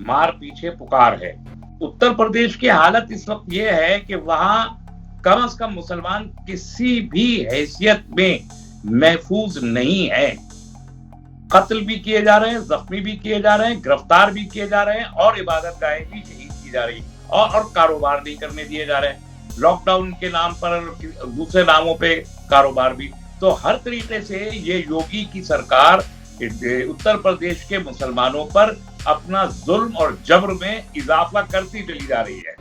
मार पीछे पुकार है। उत्तर प्रदेश की हालत इस वक्त ये है कि वहां कम से कम मुसलमान किसी भी हैसियत में महफूज नहीं है। कत्ल भी किए जा रहे हैं, जख्मी भी किए जा रहे हैं, गिरफ्तार भी किए जा रहे हैं और इबादत गाहें भी शहीद की जा रही है और कारोबार नहीं करने दिए जा रहे हैं। लॉकडाउन के नाम पर दूसरे नामों पे कारोबार भी। तो हर तरीके से ये योगी की सरकार उत्तर प्रदेश के मुसलमानों पर अपना जुल्म और जबर में इजाफा करती चली जा रही है।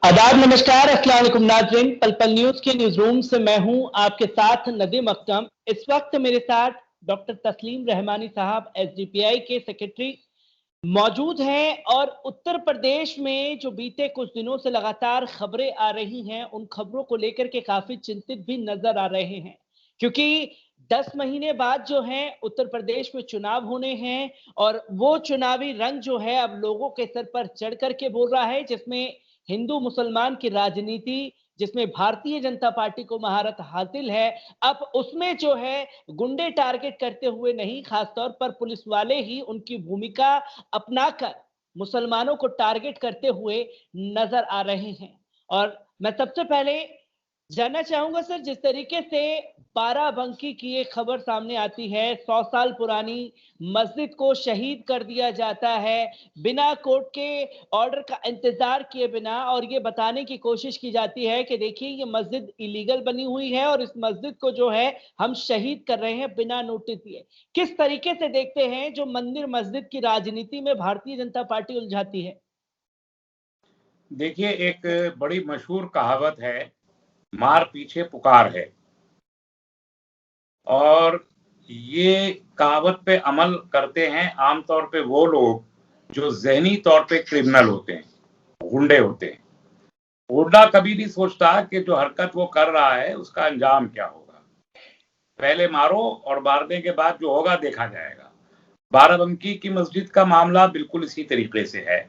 आदाब, नमस्कार, अस्सलाम वालेकुम नाज़रीन। पल पल न्यूज के न्यूज रूम से मैं हूं आपके साथ नदीम अख्तम। इस वक्त मेरे साथ डॉक्टर तस्लीम रहमानी साहब एसडीपीआई के सेक्रेटरी मौजूद हैं और उत्तर प्रदेश में जो बीते कुछ दिनों से लगातार खबरें आ रही हैं, उन खबरों को लेकर के काफी चिंतित भी नजर आ रहे हैं, क्योंकि 10 महीने बाद जो है उत्तर प्रदेश में चुनाव होने हैं और वो चुनावी रंग जो है अब लोगों के सर पर चढ़ करके बोल रहा है, जिसमें हिंदू मुसलमान की राजनीति, जिसमें भारतीय जनता पार्टी को महारत हासिल है। अब उसमें जो है गुंडे टारगेट करते हुए नहीं, खासतौर पर पुलिस वाले ही उनकी भूमिका अपनाकर मुसलमानों को टारगेट करते हुए नजर आ रहे हैं। और मैं सबसे पहले जानना चाहूंगा सर, जिस तरीके से बाराबंकी की एक खबर सामने आती है, 100 साल पुरानी मस्जिद को शहीद कर दिया जाता है बिना कोर्ट के ऑर्डर का इंतजार किए बिना, और ये बताने की कोशिश की जाती है कि देखिए ये मस्जिद इलीगल बनी हुई है और इस मस्जिद को जो है हम शहीद कर रहे हैं बिना नोटिस दिए। किस तरीके से देखते हैं जो मंदिर मस्जिद की राजनीति में भारतीय जनता पार्टी उलझाती है? देखिए, एक बड़ी मशहूर कहावत है, मार पीछे पुकार है। और ये कहावत पे अमल करते हैं आमतौर पे वो लोग जो ज़हनी तौर पे क्रिमिनल होते हैं, गुंडे होते हैं। गुंडा कभी नहीं सोचता कि जो हरकत वो कर रहा है उसका अंजाम क्या होगा। पहले मारो और मारने के बाद जो होगा देखा जाएगा। बाराबंकी की मस्जिद का मामला बिल्कुल इसी तरीके से है।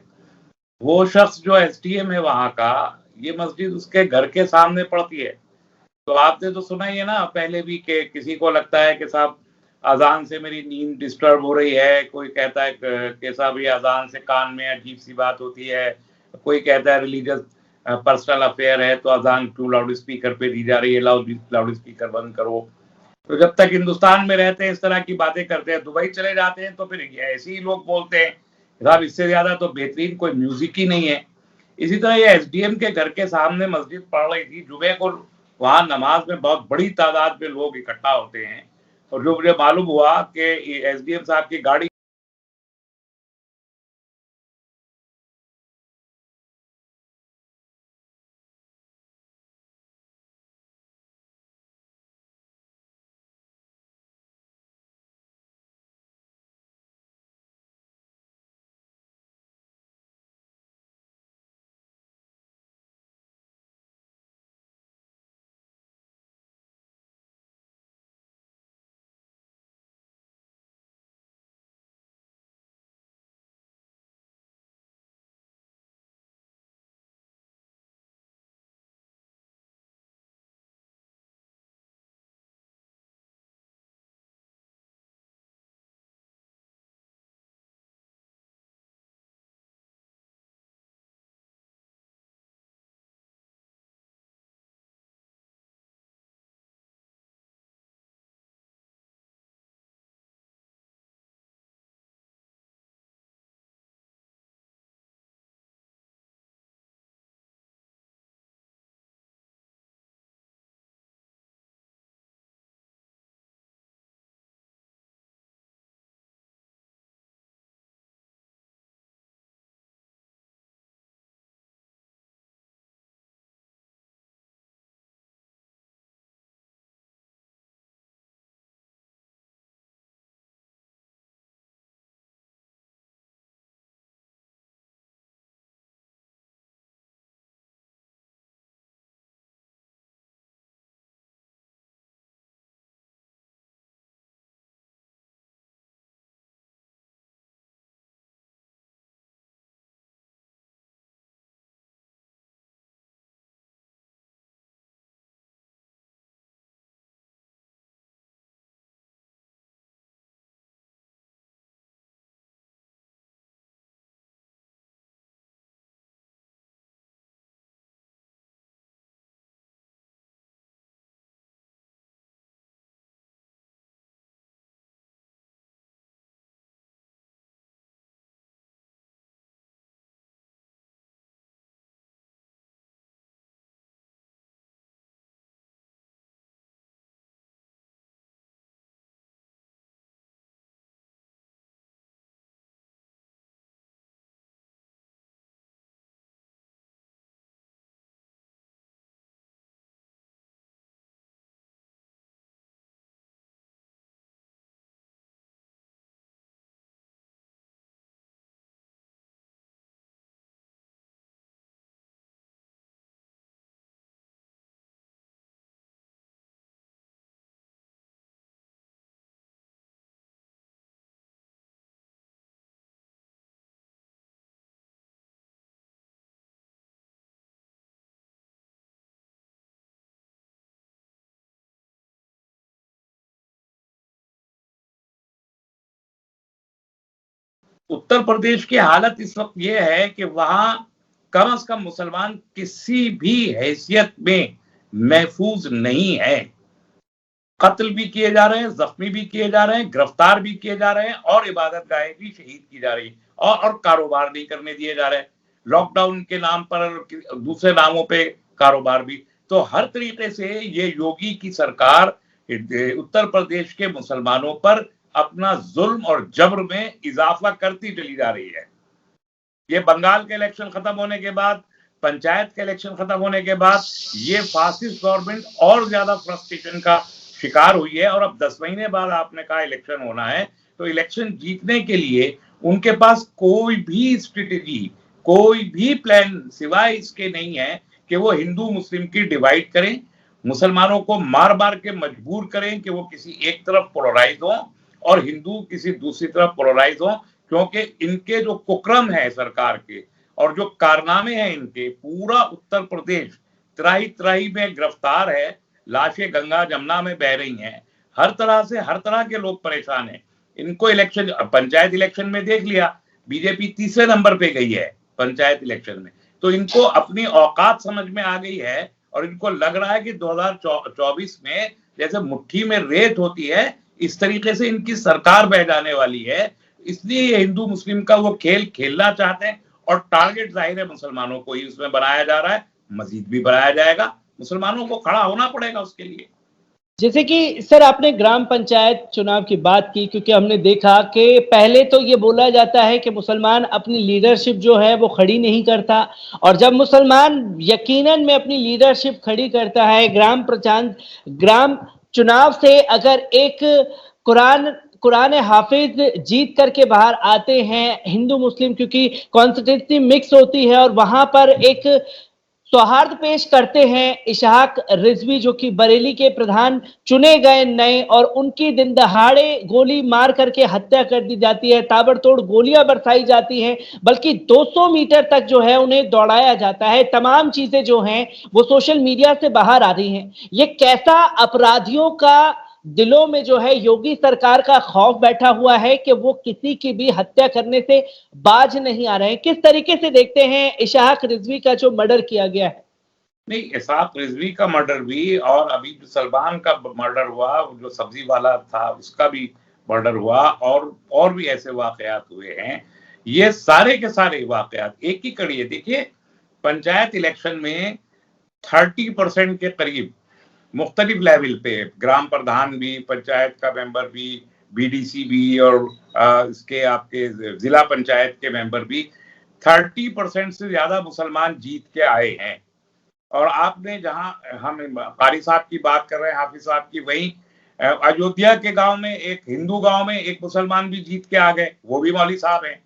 वो शख्स जो एसडीएम है वहाँ का, ये मस्जिद उसके घर के सामने पड़ती है। तो आपने तो सुना ही है ना पहले भी कि किसी को लगता है कि साहब अजान से मेरी नींद डिस्टर्ब हो रही है, कोई कहता है कि साहब ये अजान से कान में अजीब सी बात होती है, कोई कहता है रिलीजियस पर्सनल अफेयर है तो अजान क्यों लाउड स्पीकर पे दी जा रही है, लाउड स्पीकर बंद करो। तो जब तक हिंदुस्तान में रहते हैं इस तरह की बातें करते हैं, दुबई चले जाते हैं तो फिर ऐसे ही लोग बोलते हैं साहब इससे ज्यादा तो बेहतरीन कोई म्यूजिक ही नहीं है। इसी तरह ये एसडीएम के घर के सामने मस्जिद पड़ रही थी जुमे को। वहां नमाज में बहुत बड़ी तादाद में लोग इकट्ठा होते हैं और जो मुझे मालूम हुआ कि एसडीएम साहब की गाड़ी उत्तर प्रदेश की हालत इस वक्त ये है कि वहां कम से कम मुसलमान किसी भी हैसियत में महफूज नहीं है। कत्ल भी किए जा रहे हैं, जख्मी भी किए जा रहे हैं, गिरफ्तार भी किए जा रहे हैं और इबादत गाहें भी शहीद की जा रही है और कारोबार नहीं करने दिए जा रहे हैं। लॉकडाउन के नाम पर दूसरे नामों पे कारोबार भी। तो हर तरीके से ये योगी की सरकार उत्तर प्रदेश के मुसलमानों पर अपना जुल्म और जबर में इजाफा करती चली जा रही है। ये बंगाल के इलेक्शन खत्म होने के बाद, पंचायत के इलेक्शन खत्म होने के बाद ये फासिस्ट गवर्नमेंट और ज्यादा फ्रस्ट्रेशन का शिकार हुई है। और अब 10 महीने बाद आपने कहा इलेक्शन होना है, तो इलेक्शन जीतने के लिए उनके पास कोई भी स्ट्रेटेजी, कोई भी प्लान सिवाय इसके नहीं है कि वो हिंदू मुस्लिम की डिवाइड करें, मुसलमानों को मार मार के मजबूर करें कि वो किसी एक तरफ पोलराइज हो और हिंदू किसी दूसरी तरफ पोलराइज हो। क्योंकि इनके जो कुक्रम है सरकार के और जो कारनामे हैं इनके, पूरा उत्तर प्रदेश त्राही त्राही में गिरफ्तार है, लाशें गंगा जमुना में बह रही हैं, हर तरह से हर तरह के लोग परेशान हैं। इनको इलेक्शन, पंचायत इलेक्शन में देख लिया, बीजेपी तीसरे नंबर पे गई है पंचायत इलेक्शन में। तो इनको अपनी औकात समझ में आ गई है और इनको लग रहा है कि 2024 में जैसे मुट्ठी में रेत होती है, इस तरीके से इनकी सरकार बह जाने वाली है। इसलिए ये हिंदू मुस्लिम का वो खेल खेलना चाहते हैं और टारगेट जाहिर है मुसलमानों को ही उसमें बनाया जा रहा है, मजीद भी बनाया जाएगा। मुसलमानों को खड़ा होना पड़ेगा उसके लिए। जैसे कि सर आपने ग्राम पंचायत चुनाव की बात की, क्योंकि हमने देखा कि पहले तो ये बोला जाता है कि मुसलमान अपनी लीडरशिप जो है वो खड़ी नहीं करता, और जब मुसलमान यकीनन में अपनी लीडरशिप खड़ी करता है, ग्राम चुनाव से अगर एक कुरान हाफिज जीत करके बाहर आते हैं हिंदू मुस्लिम, क्योंकि कॉन्स्टिट्यूंसी मिक्स होती है, और वहां पर एक सौहार्द पेश करते हैं इशहाक रिजवी जो कि बरेली के प्रधान चुने गए नए, और उनकी दिन दहाड़े गोली मार करके हत्या कर दी जाती है, ताबड़तोड़ गोलियां बरसाई जाती हैं, बल्कि 200 मीटर तक जो है उन्हें दौड़ाया जाता है। तमाम चीजें जो हैं वो सोशल मीडिया से बाहर आ रही हैं। ये कैसा अपराधियों का दिलों में जो है योगी सरकार का खौफ बैठा हुआ है कि वो किसी की भी हत्या करने से बाज नहीं आ रहे हैं। किस तरीके से देखते हैं इशहाक रिजवी का जो मर्डर किया गया है? नहीं, इशहाक रिजवी का मर्डर भी, और अभी जो सलमान का मर्डर हुआ, जो सब्जी वाला था उसका भी मर्डर हुआ, और भी ऐसे वाकयात हुए हैं। ये सारे के सारे वाकयात एक ही कड़ी है। देखिए, पंचायत इलेक्शन में 30% के करीब मुख्तलिफ लेवल पे ग्राम प्रधान भी, पंचायत का मेंबर भी, बीडीसी भी और इसके आपके जिला पंचायत के मेंबर भी 30% से ज्यादा मुसलमान जीत के आए हैं। और आपने जहां हम कारी साहब की बात कर रहे हैं, हाफिज साहब की, वहीं अयोध्या के गांव में, एक हिंदू गांव में एक मुसलमान भी जीत के आ गए, वो भी मौलवी साहब हैं।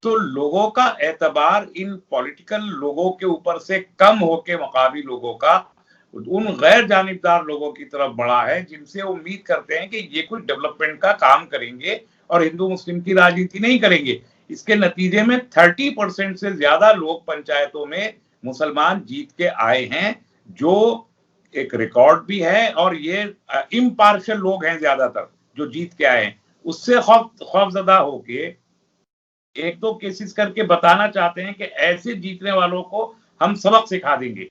तो लोगों का एतबार इन पॉलिटिकल लोगों के ऊपर से कम होके मुकाबली लोगों का उन गैर जानिबदार लोगों की तरफ बढ़ा है, जिनसे उम्मीद करते हैं कि ये कोई डेवलपमेंट का काम करेंगे और हिंदू मुस्लिम की राजनीति नहीं करेंगे। इसके नतीजे में 30% से ज्यादा लोग पंचायतों में मुसलमान जीत के आए हैं, जो एक रिकॉर्ड भी है। और ये इम्पार्शियल लोग हैं ज्यादातर जो जीत के आए हैं। उससे खौफजदा होके एक दो केसेस करके बताना चाहते हैं कि ऐसे जीतने वालों को हम सबक सिखा देंगे,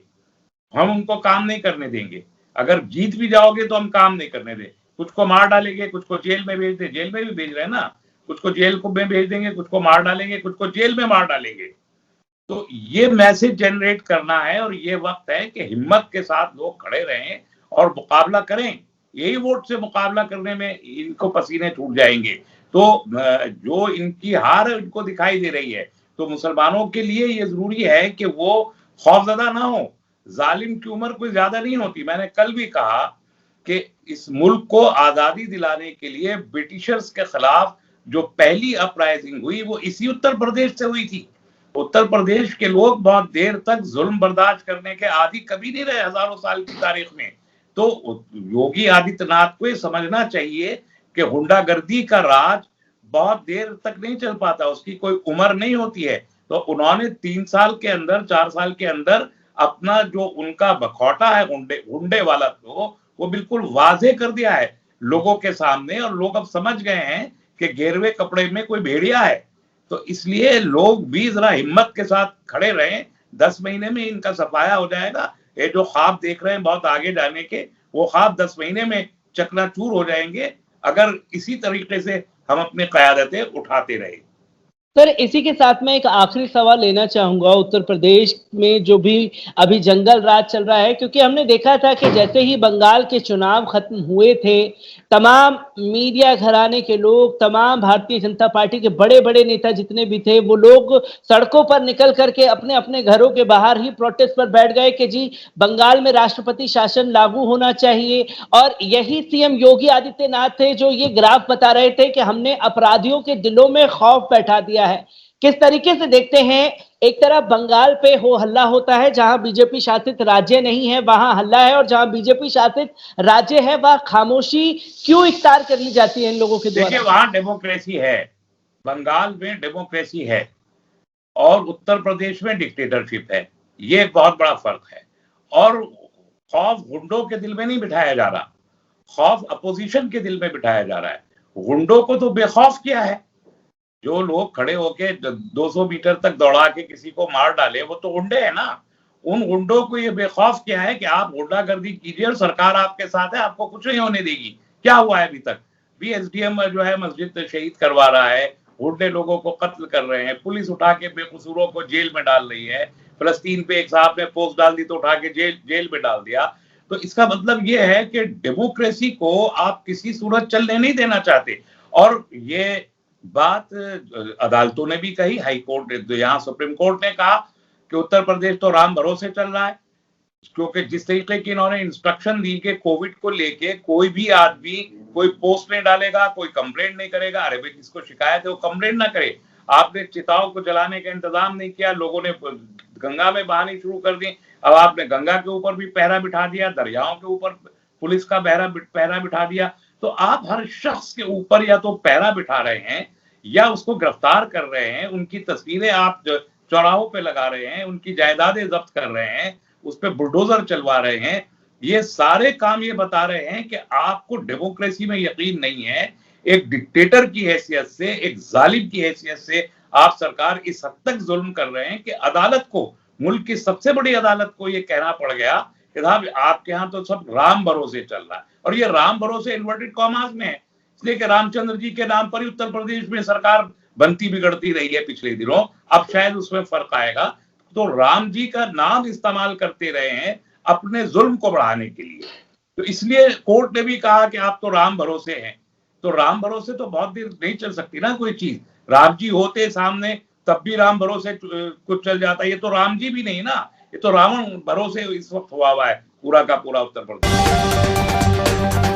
हम उनको काम नहीं करने देंगे। अगर जीत भी जाओगे तो हम काम नहीं करने दें, कुछ को मार डालेंगे, कुछ को जेल में भेज दे, जेल में भी भेज रहे हैं ना, कुछ को जेल को में भेज देंगे, कुछ को मार डालेंगे, कुछ को जेल में मार डालेंगे। तो ये मैसेज जनरेट करना है, और ये वक्त है कि हिम्मत के साथ लोग खड़े रहें और मुकाबला करें। यही वोट से मुकाबला करने में इनको पसीने छूट जाएंगे। तो जो इनकी हार इनको दिखाई दे रही है, तो मुसलमानों के लिए ये जरूरी है कि वो खौफजदा ना हो। जालिम की उम्र कोई ज्यादा नहीं होती। मैंने कल भी कहा कि इस मुल्क को आजादी दिलाने के लिए ब्रिटिशर्स के खिलाफ जो पहली अपराइजिंग हुई वो इसी उत्तर प्रदेश से हुई थी। उत्तर प्रदेश के लोग बहुत देर तक जुल्म बर्दाश्त करने के आदी कभी नहीं रहे, हजारों साल की तारीख में। तो योगी आदित्यनाथ को ये समझना चाहिए कि गुंडागर्दी का राज बहुत देर तक नहीं चल पाता, उसकी कोई उम्र नहीं होती है। तो उन्होंने 3 साल के अंदर, 4 साल के अंदर अपना जो उनका बखौटा है गुंडे वाला, तो वो बिल्कुल वाजे कर दिया है लोगों के सामने, और लोग अब समझ गए हैं कि घेरवे कपड़े में कोई भेड़िया है। तो इसलिए लोग भी जरा हिम्मत के साथ खड़े रहें, 10 महीने में इनका सफाया हो जाएगा। ये जो ख्वाब देख रहे हैं बहुत आगे जाने के, वो ख्वाब 10 महीने में चकनाचूर हो जाएंगे अगर इसी तरीके से हम अपनी क़यादतें उठाते रहे। सर, इसी के साथ मैं एक आखिरी सवाल लेना चाहूँगा। उत्तर प्रदेश में जो भी अभी जंगल राज चल रहा है, क्योंकि हमने देखा था कि जैसे ही बंगाल के चुनाव खत्म हुए थे, तमाम मीडिया घराने के लोग, तमाम भारतीय जनता पार्टी के बड़े-बड़े नेता जितने भी थे, वो लोग सड़कों पर निकल करके अपने-अपने घरों के बाहर ही प्रोटेस्ट पर बैठ गए कि जी, बंगाल में राष्ट्रपति शासन लागू होना चाहिए। और यही सीएम योगी आदित्यनाथ थे जो ये ग्राफ बता रहे थे कि हमने अपराधियों के दिलों में खौफ बैठा दिया है। किस तरीके से देखते हैं, एक तरफ बंगाल पे हो हल्ला होता है, जहां बीजेपी शासित राज्य नहीं है वहां हल्ला है, और जहां बीजेपी शासित राज्य है वहां खामोशी क्यों इख्तियार कर ली जाती है इन लोगों के द्वारा? देखिए, वहां डेमोक्रेसी है, बंगाल में डेमोक्रेसी है और उत्तर प्रदेश में डिक्टेटरशिप है। ये एक बहुत बड़ा फर्क है। और खौफ गुंडों के दिल में नहीं बिठाया जा रहा, खौफ अपोजिशन के दिल में बिठाया जा रहा है। गुंडों को तो बेखौफ किया है। जो लोग खड़े होके 200 मीटर तक दौड़ा के किसी को मार डाले, वो तो गुंडे हैं ना। उन गुंडों को ये बेखौफ किया है कि आप गुंडागर्दी कीजिए और सरकार आपके साथ है, आपको कुछ नहीं होने देगी। क्या हुआ है अभी तक? भी एसडीएम जो है मस्जिद शहीद करवा रहा है, गुंडे लोगों को कत्ल कर रहे हैं, पुलिस उठा के बेकसूरों को जेल में डाल रही है। फलस्तीन पे एक साहब ने पोस्ट डाल दी तो उठा के जेल में डाल दिया। तो इसका मतलब ये है कि डेमोक्रेसी को आप किसी सूरत चलने नहीं देना चाहते। और ये बात अदालतों ने भी कही, हाई कोर्ट ने, यहाँ सुप्रीम कोर्ट ने कहा कि उत्तर प्रदेश तो राम भरोसे चल रहा है, क्योंकि जिस तरीके की इन्होंने इंस्ट्रक्शन दी कि कोविड को लेके कोई भी आदमी कोई पोस्ट नहीं डालेगा, कोई कंप्लेंट नहीं करेगा। अरे भाई, जिसको शिकायत है वो कंप्लेंट ना करे। आपने चिताओं को जलाने का इंतजाम नहीं किया, लोगों ने गंगा में बहानी शुरू कर दी। अब आपने गंगा के ऊपर भी पहरा बिठा दिया, दरियाओं के ऊपर पुलिस का पहरा बिठा दिया। तो आप हर शख्स के ऊपर या तो पहरा बिठा रहे हैं या उसको गिरफ्तार कर रहे हैं, उनकी तस्वीरें आप चौराहों पे लगा रहे हैं, उनकी जायदादें जब्त कर रहे हैं, उस पे बुलडोजर चलवा रहे हैं। ये सारे काम ये बता रहे हैं कि आपको डेमोक्रेसी में यकीन नहीं है। एक डिक्टेटर की हैसियत से, एक जालिम की हैसियत से आप सरकार इस हद तक जुल्म कर रहे हैं कि अदालत को, मुल्क की सबसे बड़ी अदालत को ये कहना पड़ गया कि साहब आपके यहाँ तो सब राम भरोसे चल रहा है। और ये राम भरोसे इन्वर्टेड कॉमास में है, इसलिए कि रामचंद्र जी के नाम पर ही उत्तर प्रदेश में सरकार बनती बिगड़ती रही है पिछले दिनों। अब शायद उसमें फर्क आएगा। तो राम जी का नाम इस्तेमाल करते रहे हैं अपने जुल्म को बढ़ाने के लिए। तो इसलिए कोर्ट ने भी कहा कि आप तो राम भरोसे हैं। तो राम भरोसे तो बहुत देर नहीं चल सकती ना कोई चीज। राम जी होते सामने तब भी राम भरोसे कुछ चल जाता है। ये तो राम जी भी नहीं ना, ये तो रावण भरोसे इस वक्त हुआ है पूरा का पूरा उत्तर प्रदेश।